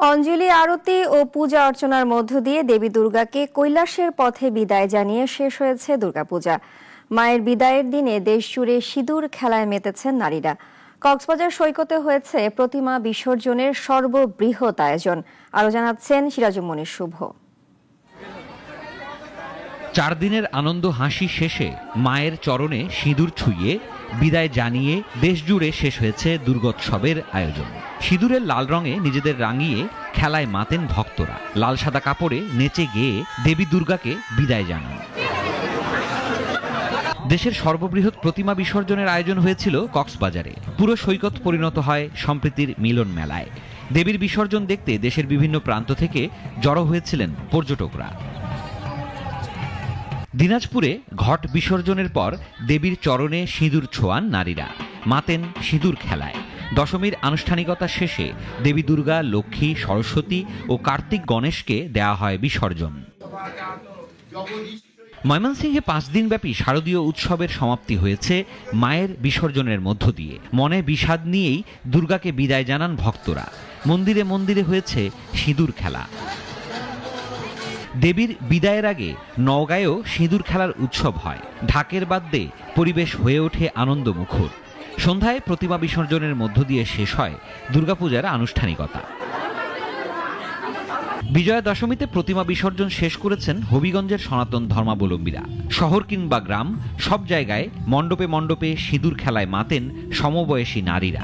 অঞ্জলি আরতি ও পূজা অর্চনার মধ্য দিয়ে দেবী দুর্গাকে কৈলাসের পথে বিদায় জানিয়ে শেষ হয়েছে দুর্গাপূজা। মায়ের বিদায়ের দিনে দেশজুড়ে সিঁদুর খেলায় মেতেছেন নারীরা। কক্সবাজার সৈকতে হয়েছে প্রতিমা বিসর্জনের সর্ববৃহৎ আয়োজন। আরো জানাচ্ছেন সিরাজুম মনির শুভ। 4 দিনের আনন্দ হাসি শেষে মায়ের চরণে সিঁদুর ছুঁয়ে বিদায় জানিয়ে দেশজুড়ে শেষ হয়েছে দুর্গোৎসবের আয়োজন। সিঁদুরের লাল রঙে নিজেদের রাঙিয়ে খেলায় মাতেন ভক্তরা। লাল সাদা কাপড়ে নেচে গেয়ে দেবী দুর্গাকে বিদায় জানান। দেশের সর্ববৃহৎ প্রতিমা বিসর্জনের আয়োজন হয়েছিল কক্সবাজারে। পুরো সৈকত পরিণত হয় সম্প্রীতির মিলন মেলায়। দেবীর বিসর্জন দেখতে দেশের বিভিন্ন প্রান্ত থেকে জড়ো হয়েছিলেন পর্যটকরা। দিনাজপুরে ঘট বিসর্জনের পর দেবীর চরণে সিঁদুর ছোঁয়ান নারীরা, মাতেন সিঁদুর খেলায়। দশমীর আনুষ্ঠানিকতা শেষে দেবী দুর্গা, লক্ষ্মী, সরস্বতী ও কার্তিক গণেশকে দেয়া হয় বিসর্জন। ময়মনসিংহে 5 দিনব্যাপী শারদীয় উৎসবের সমাপ্তি হয়েছে মায়ের বিসর্জনের মধ্য দিয়ে। মনে বিষাদ নিয়েই দুর্গাকে বিদায় জানান ভক্তরা। মন্দিরে মন্দিরে হয়েছে সিঁদুর খেলা। দেবীর বিদায়ের আগে নওগাঁয়েও সিঁদুর খেলার উৎসব হয়। ঢাকের বাদ্যে পরিবেশ হয়ে ওঠে আনন্দমুখর। সন্ধ্যায় প্রতিমা বিসর্জনের মধ্য দিয়ে শেষ হয় দুর্গাপূজার আনুষ্ঠানিকতা। বিজয়া দশমীতে প্রতিমা বিসর্জন শেষ করেছেন হবিগঞ্জের সনাতন ধর্মাবলম্বীরা। শহর কিংবা গ্রাম, সব জায়গায় মণ্ডপে মণ্ডপে সিঁদুর খেলায় মাতেন সমবয়সী নারীরা।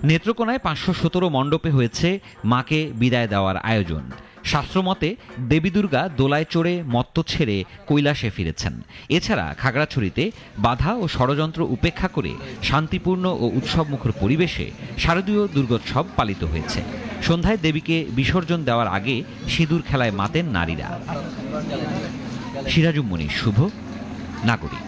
নেত্রকোনায় 517 মণ্ডপে হয়েছে মাকে বিদায় দেওয়ার আয়োজন। শাস্ত্রমতে দেবী দুর্গা দোলায় চড়ে মত্ত ছেড়ে কৈলাসে ফিরেছেন। এছাড়া খাগড়াছড়িতে বাধা ও ষড়যন্ত্র উপেক্ষা করে শান্তিপূর্ণ ও উৎসবমুখর পরিবেশে শারদীয় দুর্গোৎসব পালিত হয়েছে। সন্ধ্যায় দেবীকে বিসর্জন দেওয়ার আগে সিঁদুর খেলায় মাতেন নারীরা। সিরাজুম মনির শুভ, নাগরিক।